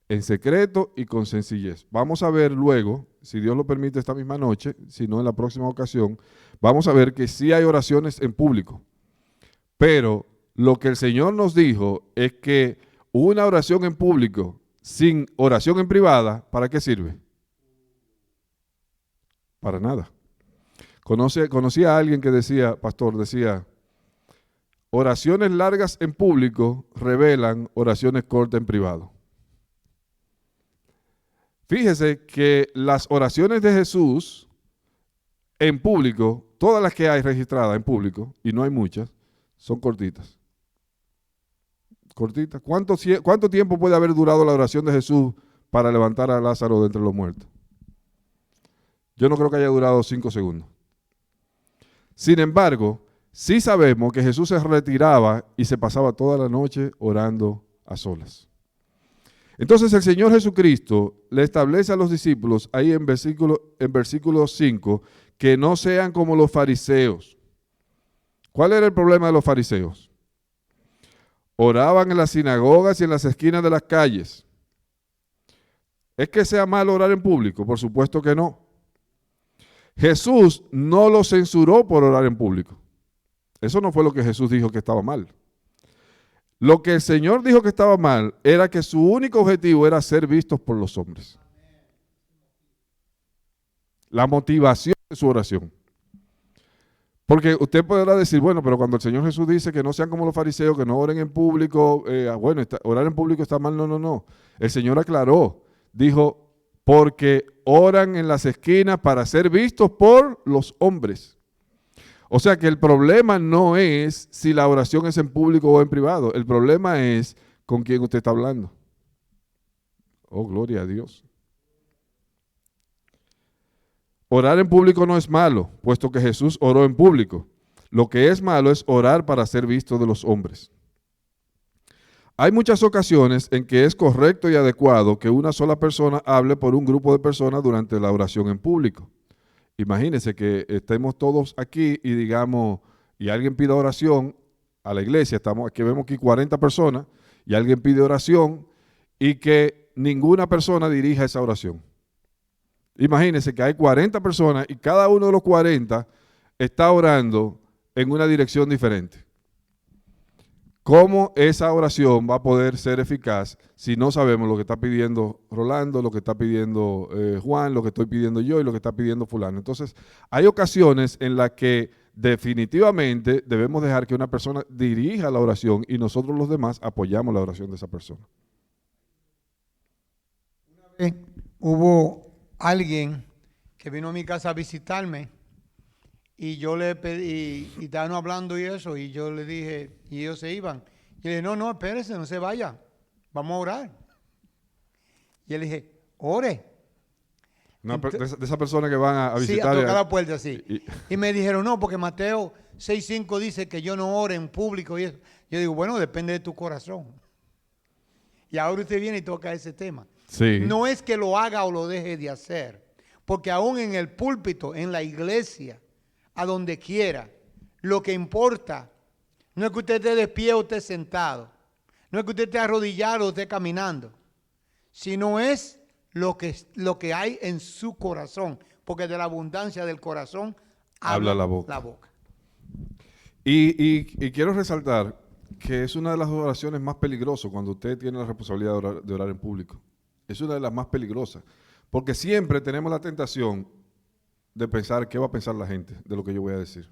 En secreto y con sencillez. Vamos a ver luego, si Dios lo permite esta misma noche, si no en la próxima ocasión, vamos a ver que sí hay oraciones en público. Pero lo que el Señor nos dijo es que una oración en público sin oración en privada, ¿para qué sirve? Para nada. Conocí a alguien que decía, pastor, decía, oraciones largas en público revelan oraciones cortas en privado. Fíjese que las oraciones de Jesús en público, todas las que hay registradas en público, y no hay muchas, son cortitas. Cortitas. ¿Cuánto tiempo puede haber durado la oración de Jesús para levantar a Lázaro de entre los muertos? Yo no creo que haya durado 5 segundos. Sin embargo, sí sabemos que Jesús se retiraba y se pasaba toda la noche orando a solas. Entonces el Señor Jesucristo le establece a los discípulos ahí en versículo 5 que no sean como los fariseos. ¿Cuál era el problema de los fariseos? Oraban en las sinagogas y en las esquinas de las calles. ¿Es que sea malo orar en público? Por supuesto que no. Jesús no lo censuró por orar en público. Eso no fue lo que Jesús dijo que estaba mal. Lo que el Señor dijo que estaba mal era que su único objetivo era ser vistos por los hombres. La motivación de su oración. Porque usted podrá decir, bueno, pero cuando el Señor Jesús dice que no sean como los fariseos, que no oren en público, orar en público está mal. No. El Señor aclaró, dijo, porque oran en las esquinas para ser vistos por los hombres. O sea que el problema no es si la oración es en público o en privado. El problema es con quién usted está hablando. Oh, gloria a Dios. Orar en público no es malo, puesto que Jesús oró en público. Lo que es malo es orar para ser visto de los hombres. Hay muchas ocasiones en que es correcto y adecuado que una sola persona hable por un grupo de personas durante la oración en público. Imagínense que estemos todos aquí y digamos, y alguien pida oración a la iglesia, vemos aquí 40 personas, y alguien pide oración y que ninguna persona dirija esa oración. Imagínense que hay 40 personas y cada uno de los 40 está orando en una dirección diferente. ¿Cómo esa oración va a poder ser eficaz si no sabemos lo que está pidiendo Rolando, lo que está pidiendo Juan, lo que estoy pidiendo yo y lo que está pidiendo fulano? Entonces, hay ocasiones en las que definitivamente debemos dejar que una persona dirija la oración y nosotros los demás apoyamos la oración de esa persona. Hubo alguien que vino a mi casa a visitarme y yo le pedí, y estaban hablando y eso, y yo le dije, y ellos se iban. Y le dije, no, espérese, no se vaya, vamos a orar. Y le dije, ore. De esa persona que van a visitar. Sí, a tocar la puerta, sí. Y me dijeron, no, porque Mateo 6:5 dice que yo no ore en público y eso. Yo digo, bueno, depende de tu corazón. Y ahora usted viene y toca ese tema. Sí. No es que lo haga o lo deje de hacer, porque aún en el púlpito, en la iglesia, a donde quiera, lo que importa no es que usted esté de pie o esté sentado, no es que usted esté arrodillado o esté caminando, sino es lo que hay en su corazón, porque de la abundancia del corazón Habla la boca. Y quiero resaltar que es una de las oraciones más peligrosas cuando usted tiene la responsabilidad de orar en público. Es una de las más peligrosas, porque siempre tenemos la tentación de pensar qué va a pensar la gente de lo que yo voy a decir.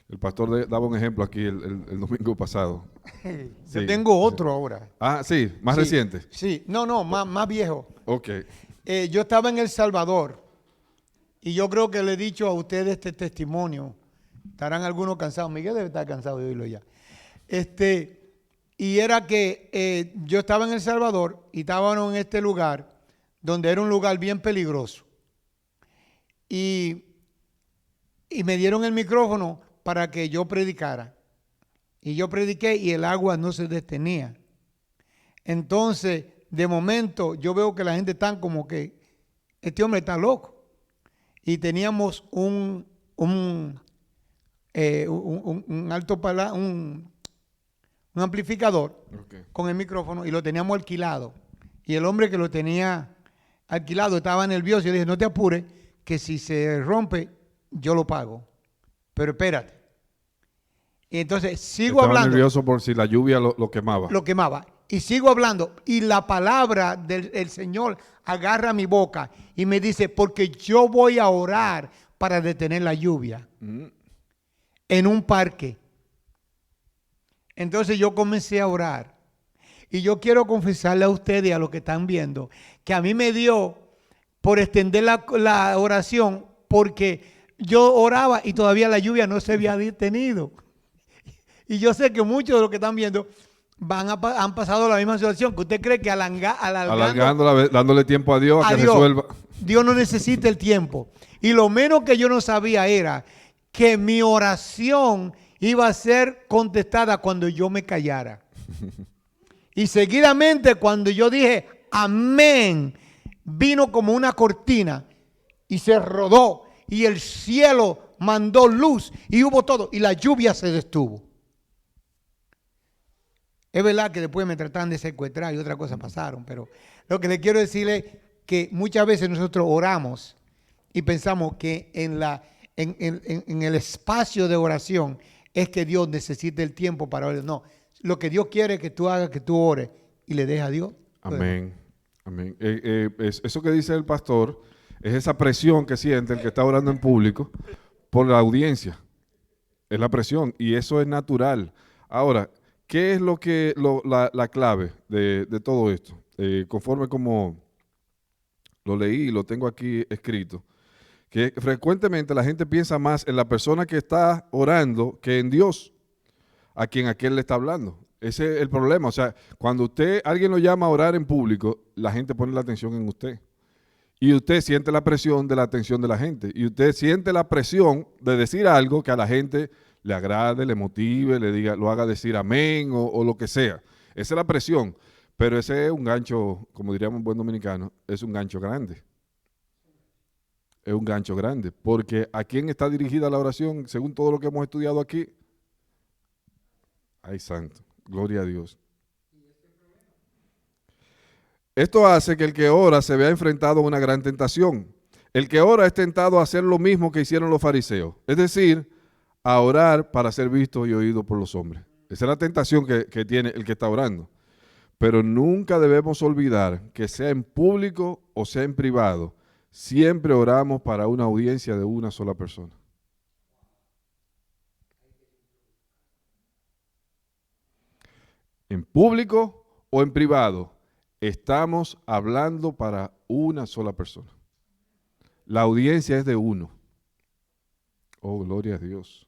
El pastor daba un ejemplo aquí el domingo pasado. Yo Sí. tengo otro ahora. Ah, sí, más Sí, reciente. Sí, más viejo. Ok. Yo estaba en El Salvador y yo creo que le he dicho a ustedes este testimonio. Estarán algunos cansados. Miguel debe estar cansado de oírlo ya. Y era que yo estaba en El Salvador y estábamos en este lugar donde era un lugar bien peligroso. Y me dieron el micrófono para que yo predicara. Y yo prediqué y el agua no se detenía. Entonces, de momento, yo veo que la gente está como que este hombre está loco. Y teníamos un amplificador con el micrófono y lo teníamos alquilado. Y el hombre que lo tenía alquilado estaba nervioso. Yo dije, no te apures, que si se rompe, yo lo pago. Pero espérate. Y entonces sigo Estaba hablando. nervioso por si la lluvia lo quemaba. Lo quemaba. Y sigo hablando. Y la palabra del Señor agarra mi boca y me dice, porque yo voy a orar para detener la lluvia en un parque. Entonces yo comencé a orar. Y yo quiero confesarle a ustedes y a los que están viendo que a mí me dio por extender la oración porque yo oraba y todavía la lluvia no se había detenido. Y yo sé que muchos de los que están viendo han pasado la misma situación, que usted cree que alargándola, dándole tiempo a Dios a que resuelva. Dios no necesita el tiempo. Y lo menos que yo no sabía era que mi oración iba a ser contestada cuando yo me callara. Y seguidamente cuando yo dije amén, vino como una cortina y se rodó y el cielo mandó luz y hubo todo y la lluvia se detuvo. Es verdad que después me trataron de secuestrar y otras cosas pasaron, pero lo que le quiero decir es que muchas veces nosotros oramos y pensamos que en el espacio de oración es que Dios necesita el tiempo para orar. No, lo que Dios quiere es que tú hagas, que tú ores y le dejes a Dios. Amén. Amén. Eso que dice el pastor es esa presión que siente el que está orando en público por la audiencia. Es la presión y eso es natural. Ahora, ¿qué es la clave de todo esto? Conforme como lo leí y lo tengo aquí escrito, que frecuentemente la gente piensa más en la persona que está orando que en Dios, a quien aquel le está hablando. Ese es el problema. O sea, cuando alguien lo llama a orar en público, la gente pone la atención en usted. Y usted siente la presión de la atención de la gente. Y usted siente la presión de decir algo que a la gente le agrade, le motive, le diga, lo haga decir amén o lo que sea. Esa es la presión. Pero ese es un gancho, como diríamos en buen dominicano, es un gancho grande. Es un gancho grande. Porque ¿a quién está dirigida la oración según todo lo que hemos estudiado aquí? Ay, santo. Gloria a Dios. Esto hace que el que ora se vea enfrentado a una gran tentación. El que ora es tentado a hacer lo mismo que hicieron los fariseos. Es decir, a orar para ser visto y oído por los hombres. Esa es la tentación que tiene el que está orando. Pero nunca debemos olvidar que sea en público o sea en privado, siempre oramos para una audiencia de una sola persona. En público o en privado, estamos hablando para una sola persona. La audiencia es de uno. Oh, gloria a Dios.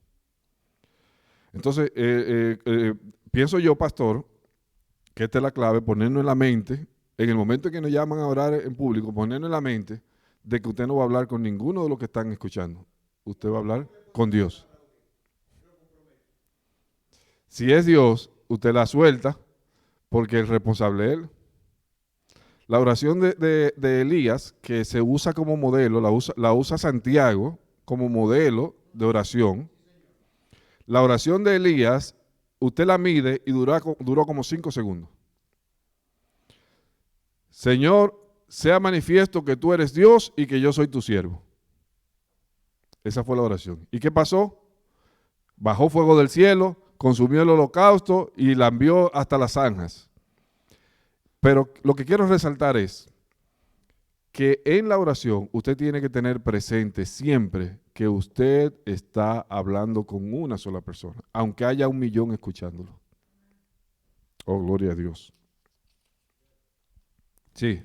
Entonces, pienso yo, pastor, que esta es la clave, ponernos en la mente, en el momento en que nos llaman a orar en público, ponernos en la mente de que usted no va a hablar con ninguno de los que están escuchando. Usted va a hablar con Dios. Si es Dios, usted la suelta porque el responsable es Él. La oración de Elías, que se usa como modelo, la usa Santiago como modelo de oración. La oración de Elías, usted la mide y duró como 5 segundos. Señor, sea manifiesto que tú eres Dios y que yo soy tu siervo. Esa fue la oración. ¿Y qué pasó? Bajó fuego del cielo, consumió el holocausto y la envió hasta las zanjas. Pero lo que quiero resaltar es que en la oración usted tiene que tener presente siempre que usted está hablando con una sola persona, aunque haya 1,000,000 escuchándolo. Oh, gloria a Dios. Sí.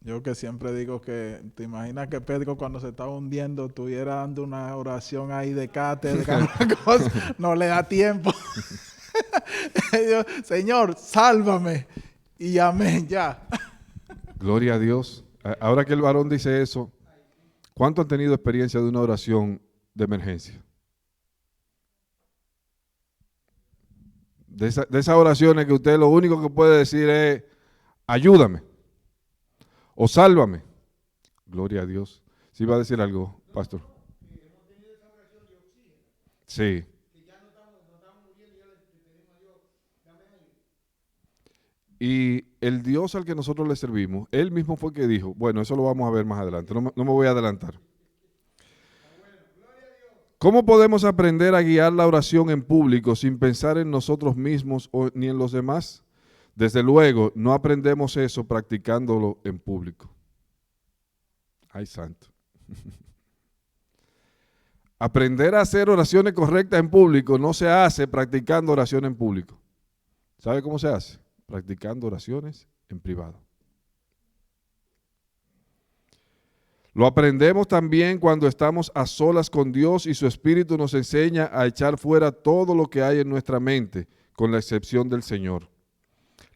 Yo que siempre digo que, ¿te imaginas que Pedro cuando se estaba hundiendo estuviera dando una oración ahí de cátedra? Una cosa? No le da tiempo. Dios, Señor, sálvame. Y amén, ya. Gloria a Dios. Ahora que el varón dice eso, ¿cuánto han tenido experiencia de una oración de emergencia? De esas oraciones que usted lo único que puede decir es, ayúdame o sálvame. Gloria a Dios. ¿Sí va a decir algo, pastor? Sí. Y el Dios al que nosotros le servimos, Él mismo fue que dijo, bueno, eso lo vamos a ver más adelante, no me voy a adelantar. ¿Cómo podemos aprender a guiar la oración en público sin pensar en nosotros mismos ni en los demás? Desde luego, no aprendemos eso practicándolo en público. Ay, santo. Aprender a hacer oraciones correctas en público no se hace practicando oración en público. ¿Sabe cómo se hace? Practicando oraciones en privado. Lo aprendemos también cuando estamos a solas con Dios y su Espíritu nos enseña a echar fuera todo lo que hay en nuestra mente, con la excepción del Señor.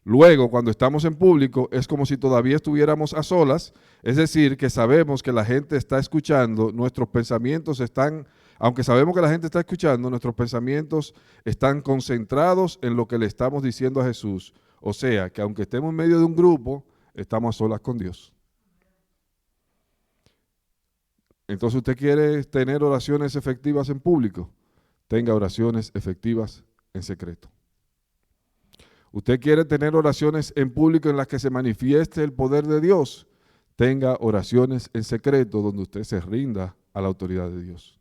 Luego, cuando estamos en público, es como si todavía estuviéramos a solas, es decir, que sabemos que la gente está escuchando, nuestros pensamientos están, aunque sabemos que la gente está escuchando, nuestros pensamientos están concentrados en lo que le estamos diciendo a Jesús. O sea, que aunque estemos en medio de un grupo, estamos a solas con Dios. Entonces, ¿usted quiere tener oraciones efectivas en público? Tenga oraciones efectivas en secreto. ¿Usted quiere tener oraciones en público en las que se manifieste el poder de Dios? Tenga oraciones en secreto donde usted se rinda a la autoridad de Dios.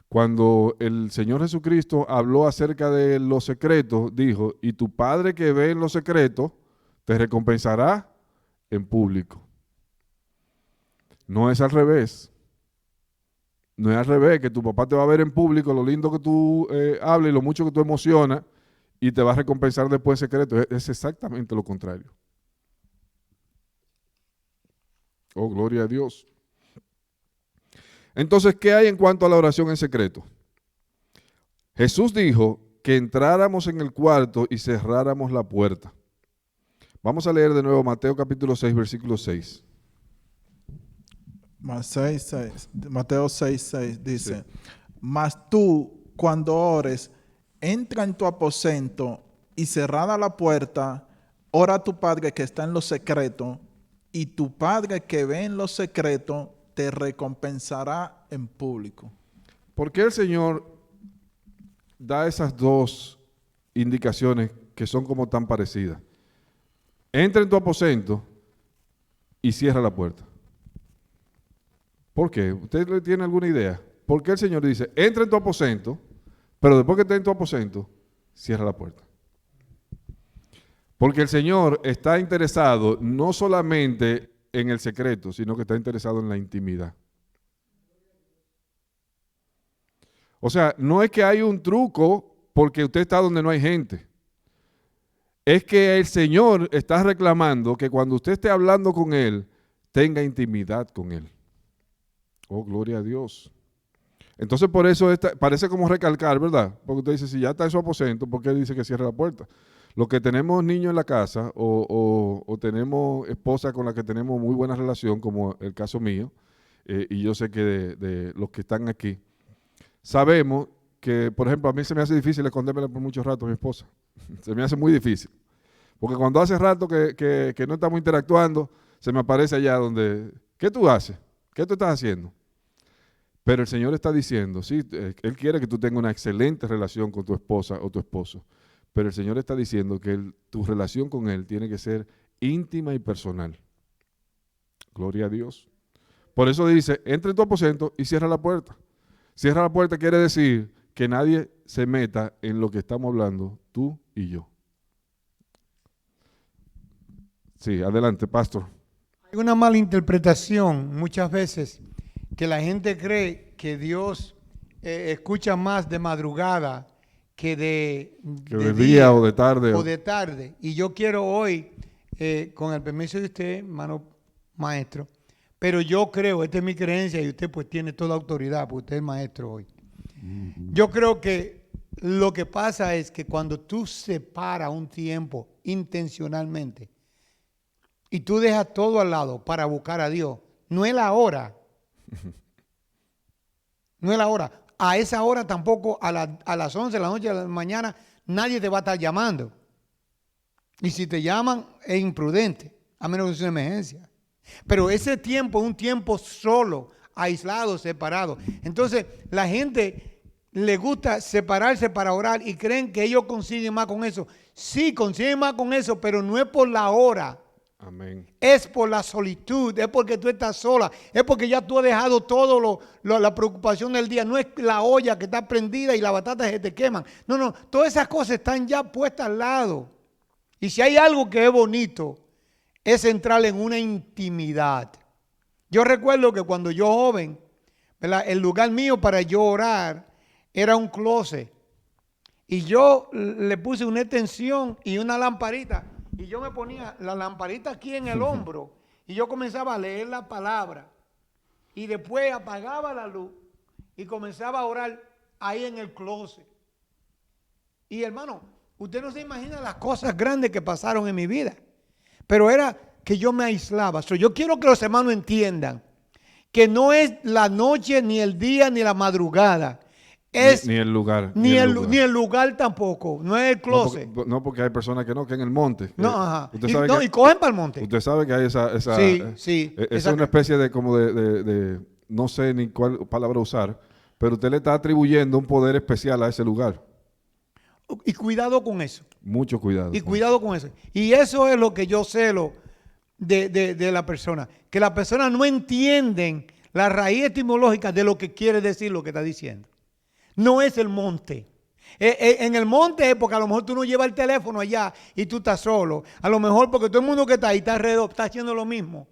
Cuando el Señor Jesucristo habló acerca de los secretos, dijo, y tu Padre que ve en los secretos, te recompensará en público. No es al revés. No es al revés, que tu papá te va a ver en público, lo lindo que tú hables y lo mucho que tú emocionas, y te va a recompensar después en secreto. Es exactamente lo contrario. Oh, gloria a Dios. Entonces, ¿qué hay en cuanto a la oración en secreto? Jesús dijo que entráramos en el cuarto y cerráramos la puerta. Vamos a leer de nuevo Mateo capítulo 6, versículo 6. Mateo 6:6 dice, Sí. Mas tú, cuando ores, entra en tu aposento y cerrada la puerta, ora a tu Padre que está en lo secreto, y tu Padre que ve en lo secreto te recompensará en público. ¿Por qué el Señor da esas dos indicaciones que son como tan parecidas? Entra en tu aposento y cierra la puerta. ¿Por qué? ¿Usted tiene alguna idea? ¿Por qué el Señor dice, entra en tu aposento, pero después que esté en tu aposento, cierra la puerta? Porque el Señor está interesado no solamente en el secreto, sino que está interesado en la intimidad. O sea, no es que hay un truco porque usted está donde no hay gente. Es que el Señor está reclamando que cuando usted esté hablando con Él, tenga intimidad con Él. Oh, gloria a Dios. Entonces por eso parece como recalcar, ¿verdad? Porque usted dice, si ya está en su aposento, ¿por qué dice que cierre la puerta? Los que tenemos niños en la casa o tenemos esposa con la que tenemos muy buena relación, como el caso mío, y yo sé que de los que están aquí, sabemos que, por ejemplo, a mí se me hace difícil escondérmela por mucho rato a mi esposa. Se me hace muy difícil. Porque cuando hace rato que no estamos interactuando, se me aparece allá donde, ¿qué tú haces? ¿Qué tú estás haciendo? Pero el Señor está diciendo, sí, Él quiere que tú tengas una excelente relación con tu esposa o tu esposo, pero el Señor está diciendo que tu relación con Él tiene que ser íntima y personal. Gloria a Dios. Por eso dice, entra en tu aposento y cierra la puerta. Cierra la puerta quiere decir que nadie se meta en lo que estamos hablando, tú y yo. Sí, adelante, pastor. Hay una mala interpretación muchas veces que la gente cree que Dios escucha más de madrugada que de día o de tarde. O de tarde. Y yo quiero hoy, con el permiso de usted, hermano maestro, pero yo creo, esta es mi creencia y usted pues tiene toda autoridad, porque usted es maestro hoy. Yo creo que lo que pasa es que cuando tú separas un tiempo intencionalmente y tú dejas todo al lado para buscar a Dios, no es la hora. No es la hora. A esa hora tampoco, a las 11 de la noche de la mañana, nadie te va a estar llamando. Y si te llaman, es imprudente, a menos que sea una emergencia. Pero ese tiempo es un tiempo solo, aislado, separado. Entonces, la gente le gusta separarse para orar y creen que ellos consiguen más con eso. Sí, consiguen más con eso, pero no es por la hora. Amén. Es por la solitud, es porque tú estás sola, es porque ya tú has dejado todo la preocupación del día. No es la olla que está prendida y las batatas se te queman. No, todas esas cosas están ya puestas al lado. Y si hay algo que es bonito, es entrar en una intimidad. Yo recuerdo que cuando yo joven, ¿verdad?, el lugar mío para yo orar era un closet. Y yo le puse una extensión y una lamparita. Y yo me ponía la lamparita aquí en el hombro y yo comenzaba a leer la palabra. Y después apagaba la luz y comenzaba a orar ahí en el closet. Y hermano, usted no se imagina las cosas grandes que pasaron en mi vida. Pero era que yo me aislaba. Yo quiero que los hermanos entiendan que no es la noche, ni el día, ni la madrugada. Es ni el lugar. Ni el lugar tampoco. No es el closet. No, porque hay personas que no, que en el monte. No, ajá. Usted y cogen para el monte. Usted sabe que hay esa sí. Es una especie de como de no sé ni cuál palabra usar, pero usted le está atribuyendo un poder especial a ese lugar. Y cuidado con eso. Mucho cuidado. Y cuidado con eso. Y eso es lo que yo celo de la persona. Que las personas no entienden la raíz etimológica de lo que quiere decir lo que está diciendo. No es el monte. En el monte es porque a lo mejor tú no llevas el teléfono allá y tú estás solo. A lo mejor porque todo el mundo que está ahí está alrededor, está haciendo lo mismo.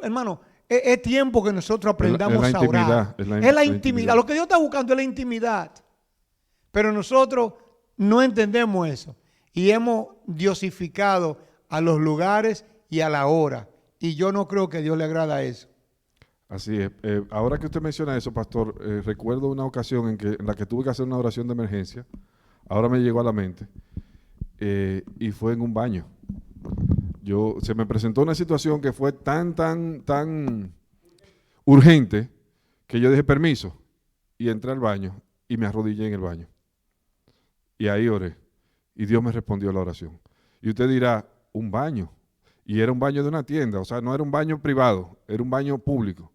Hermano, es tiempo que nosotros aprendamos a orar. Es la intimidad. Lo que Dios está buscando es la intimidad. Pero nosotros no entendemos eso. Y hemos diosificado a los lugares y a la hora. Y yo no creo que a Dios le agrada eso. Así es. Ahora que usted menciona eso, pastor, recuerdo una ocasión en la que tuve que hacer una oración de emergencia. Ahora me llegó a la mente. Y fue en un baño. Se me presentó una situación que fue tan urgente que yo dije permiso y entré al baño y me arrodillé en el baño. Y ahí oré. Y Dios me respondió a la oración. Y usted dirá, un baño. Y era un baño de una tienda, o sea, no era un baño privado, era un baño público.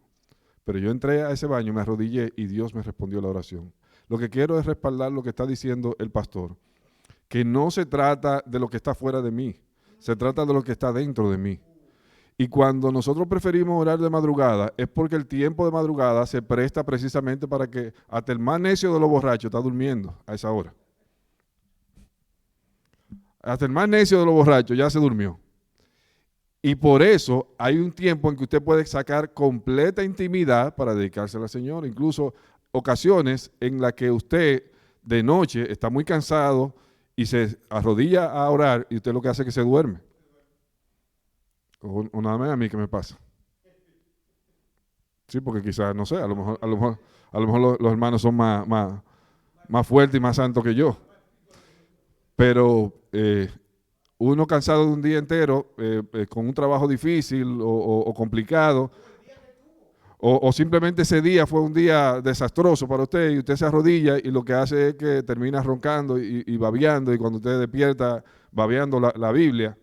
Pero yo entré a ese baño, me arrodillé y Dios me respondió a la oración. Lo que quiero es respaldar lo que está diciendo el pastor, que no se trata de lo que está fuera de mí, se trata de lo que está dentro de mí. Y cuando nosotros preferimos orar de madrugada, es porque el tiempo de madrugada se presta precisamente para que hasta el más necio de los borrachos está durmiendo a esa hora. Hasta el más necio de los borrachos ya se durmió. Y por eso hay un tiempo en que usted puede sacar completa intimidad para dedicarse al Señor. Incluso ocasiones en las que usted de noche está muy cansado y se arrodilla a orar y usted lo que hace es que se duerme. O nada más a mí que me pasa. Sí, porque quizás, no sé, a lo mejor los hermanos son más fuertes y más santos que yo. Pero uno cansado de un día entero, con un trabajo difícil o complicado, o simplemente ese día fue un día desastroso para usted y usted se arrodilla y lo que hace es que termina roncando y babeando, y cuando usted despierta babeando la Biblia,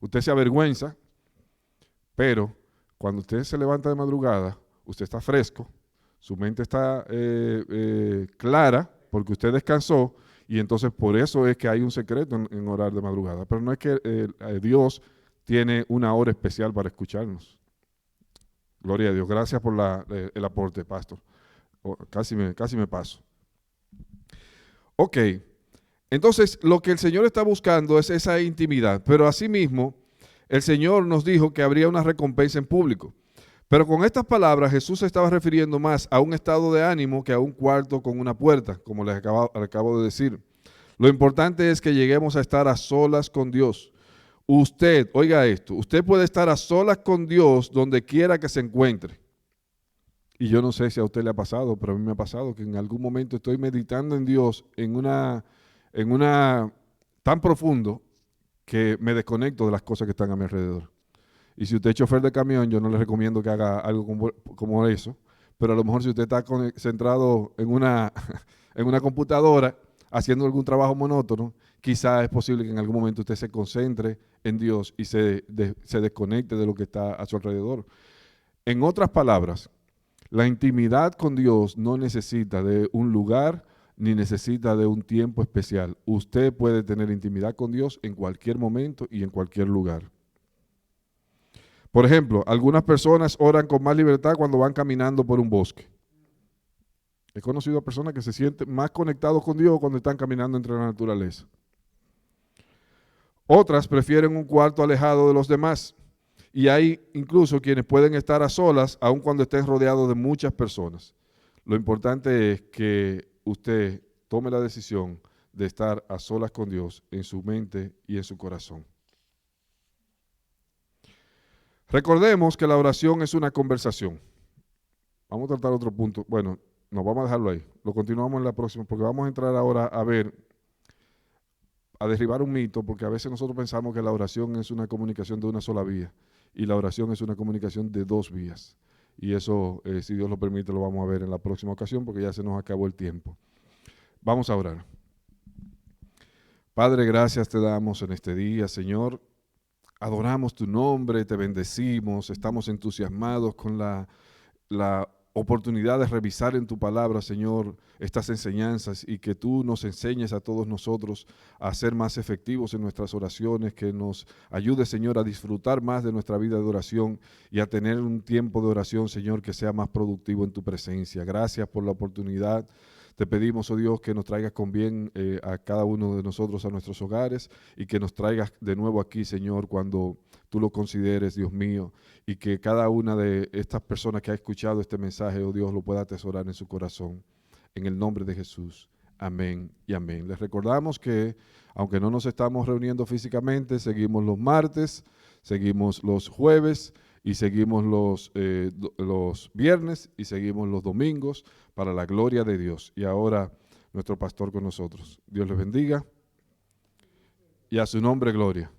usted se avergüenza, pero cuando usted se levanta de madrugada, usted está fresco, su mente está clara porque usted descansó. Y entonces por eso es que hay un secreto en orar de madrugada. Pero no es que Dios tiene una hora especial para escucharnos. Gloria a Dios. Gracias por el aporte, pastor. Casi me paso. Ok. Entonces, lo que el Señor está buscando es esa intimidad. Pero asimismo, el Señor nos dijo que habría una recompensa en público. Pero con estas palabras, Jesús se estaba refiriendo más a un estado de ánimo que a un cuarto con una puerta, como les acabo de decir. Lo importante es que lleguemos a estar a solas con Dios. Usted, oiga esto, usted puede estar a solas con Dios donde quiera que se encuentre. Y yo no sé si a usted le ha pasado, pero a mí me ha pasado que en algún momento estoy meditando en Dios en una tan profundo que me desconecto de las cosas que están a mi alrededor. Y si usted es chofer de camión, yo no le recomiendo que haga algo como eso, pero a lo mejor si usted está centrado en una computadora haciendo algún trabajo monótono, quizás es posible que en algún momento usted se concentre en Dios y se desconecte de lo que está a su alrededor. En otras palabras, la intimidad con Dios no necesita de un lugar ni necesita de un tiempo especial. Usted puede tener intimidad con Dios en cualquier momento y en cualquier lugar. Por ejemplo, algunas personas oran con más libertad cuando van caminando por un bosque. He conocido a personas que se sienten más conectados con Dios cuando están caminando entre la naturaleza. Otras prefieren un cuarto alejado de los demás. Y hay incluso quienes pueden estar a solas aun cuando estén rodeados de muchas personas. Lo importante es que usted tome la decisión de estar a solas con Dios en su mente y en su corazón. Recordemos que la oración es una conversación. Vamos a tratar otro punto. Bueno, no, vamos a dejarlo ahí. Lo continuamos en la próxima porque vamos a entrar ahora a derribar un mito, porque a veces nosotros pensamos que la oración es una comunicación de una sola vía y la oración es una comunicación de dos vías. Y eso, si Dios lo permite, lo vamos a ver en la próxima ocasión porque ya se nos acabó el tiempo. Vamos a orar. Padre, gracias te damos en este día, Señor. Adoramos tu nombre, te bendecimos, estamos entusiasmados con la oportunidad de revisar en tu palabra, Señor, estas enseñanzas y que tú nos enseñes a todos nosotros a ser más efectivos en nuestras oraciones, que nos ayude, Señor, a disfrutar más de nuestra vida de oración y a tener un tiempo de oración, Señor, que sea más productivo en tu presencia. Gracias por la oportunidad. Te pedimos, oh Dios, que nos traigas con bien a cada uno de nosotros a nuestros hogares y que nos traigas de nuevo aquí, Señor, cuando tú lo consideres, Dios mío, y que cada una de estas personas que ha escuchado este mensaje, oh Dios, lo pueda atesorar en su corazón. En el nombre de Jesús. Amén y amén. Les recordamos que, aunque no nos estamos reuniendo físicamente, seguimos los martes, seguimos los jueves y seguimos los viernes y seguimos los domingos para la gloria de Dios. Y ahora nuestro pastor con nosotros. Dios les bendiga y a su nombre gloria.